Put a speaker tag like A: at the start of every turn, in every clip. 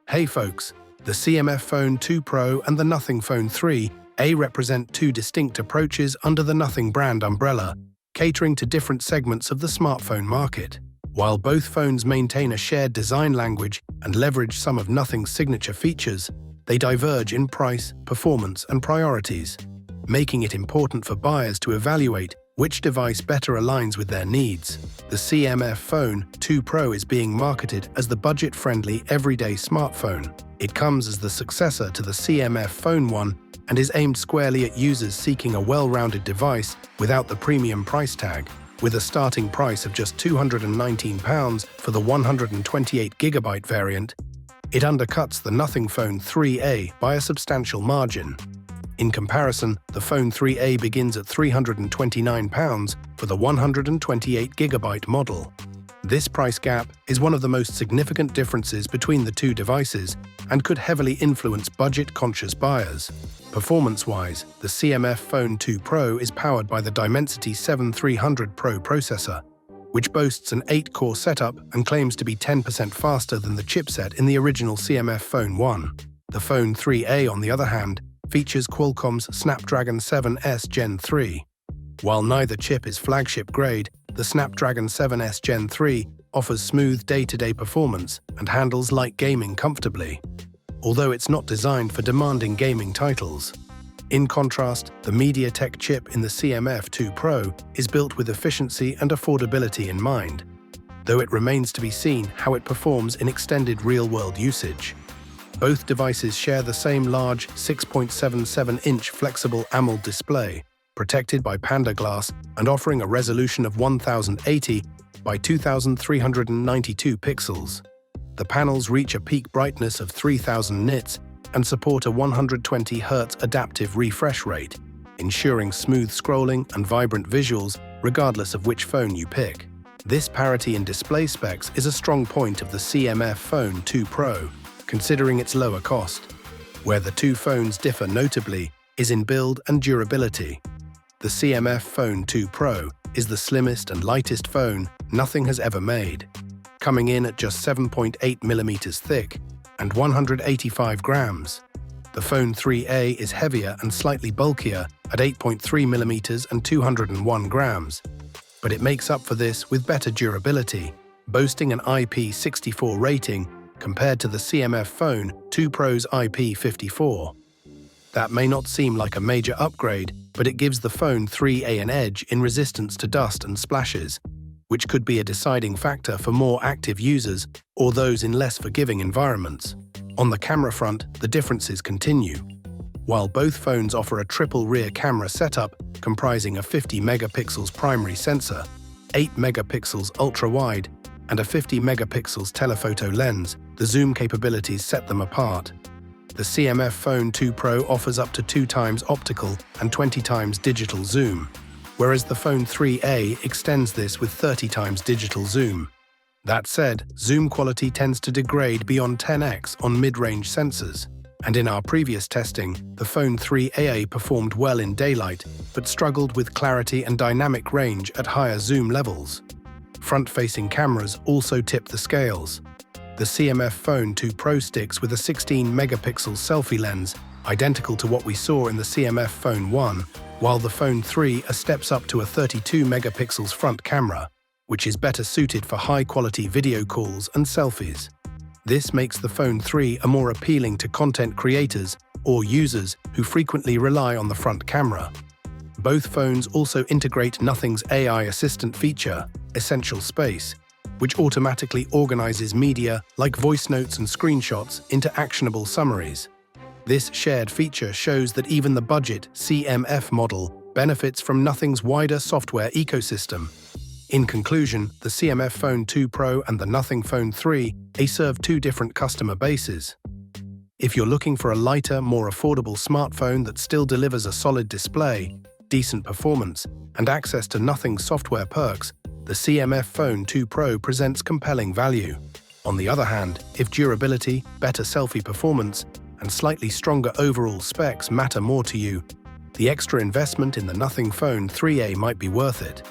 A: Hey folks, the CMF Phone 2 Pro and the Nothing Phone 3A represent two distinct approaches under the Nothing brand umbrella, catering to different segments of the smartphone market. While both phones maintain a shared design language and leverage some of Nothing's signature features, they diverge in price, performance, and priorities, making it important for buyers to evaluate which device better aligns with their needs. The CMF Phone 2 Pro is being marketed as the budget-friendly, everyday smartphone. It comes as the successor to the CMF Phone 1 and is aimed squarely at users seeking a well-rounded device without the premium price tag. With a starting price of just £219 for the 128GB variant, it undercuts the Nothing Phone 3A by a substantial margin. In comparison, the Phone 3A begins at £329 for the 128GB model. This price gap is one of the most significant differences between the two devices and could heavily influence budget-conscious buyers. Performance-wise, the CMF Phone 2 Pro is powered by the Dimensity 7300 Pro processor, which boasts an 8-core setup and claims to be 10% faster than the chipset in the original CMF Phone 1. The Phone 3A, on the other hand, features Qualcomm's Snapdragon 7S Gen 3. While neither chip is flagship-grade, the Snapdragon 7S Gen 3 offers smooth day-to-day performance and handles light gaming comfortably, although it's not designed for demanding gaming titles. In contrast, the MediaTek chip in the CMF 2 Pro is built with efficiency and affordability in mind, though it remains to be seen how it performs in extended real-world usage. Both devices share the same large 6.77-inch flexible AMOLED display, protected by Panda Glass and offering a resolution of 1080 by 2392 pixels. The panels reach a peak brightness of 3000 nits and support a 120Hz adaptive refresh rate, ensuring smooth scrolling and vibrant visuals regardless of which phone you pick. This parity in display specs is a strong point of the CMF Phone 2 Pro, considering its lower cost. Where the two phones differ notably is in build and durability. The CMF Phone 2 Pro is the slimmest and lightest phone Nothing has ever made, coming in at just 7.8mm thick and 185 grams. The Phone 3A is heavier and slightly bulkier at 8.3mm and 201 grams, but it makes up for this with better durability, boasting an IP64 rating compared to the CMF Phone 2 Pro's IP54. That may not seem like a major upgrade, but it gives the Phone 3A an edge in resistance to dust and splashes, which could be a deciding factor for more active users or those in less forgiving environments. On the camera front, the differences continue. While both phones offer a triple rear camera setup comprising a 50 megapixels primary sensor, 8 megapixels ultra-wide, and a 50 megapixels telephoto lens, the zoom capabilities set them apart. The CMF Phone 2 Pro offers up to 2x optical and 20x digital zoom, whereas the Phone 3A extends this with 30x digital zoom. That said, zoom quality tends to degrade beyond 10x on mid-range sensors, and in our previous testing, the Phone 3A performed well in daylight but struggled with clarity and dynamic range at higher zoom levels. Front-facing cameras also tip the scales. The CMF Phone 2 Pro sticks with a 16-megapixel selfie lens, identical to what we saw in the CMF Phone 1, while the Phone 3 steps up to a 32-megapixels front camera, which is better suited for high-quality video calls and selfies. This makes the Phone 3 a more appealing to content creators or users who frequently rely on the front camera. Both phones also integrate Nothing's AI assistant feature, Essential Space, which automatically organizes media like voice notes and screenshots into actionable summaries. This shared feature shows that even the budget CMF model benefits from Nothing's wider software ecosystem. In conclusion, the CMF Phone 2 Pro and the Nothing Phone 3A serve two different customer bases. If you're looking for a lighter, more affordable smartphone that still delivers a solid display, decent performance, and access to Nothing's software perks, the CMF Phone 2 Pro presents compelling value. On the other hand, if durability, better selfie performance, and slightly stronger overall specs matter more to you, the extra investment in the Nothing Phone 3A might be worth it.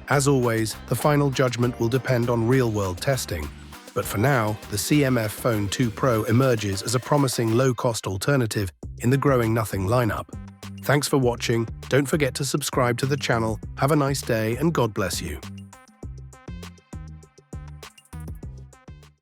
A: As always, the final judgment will depend on real-world testing. But for now, the CMF Phone 2 Pro emerges as a promising low-cost alternative in the growing Nothing lineup. Thanks for watching. Don't forget to subscribe to the channel. Have a nice day and God bless you.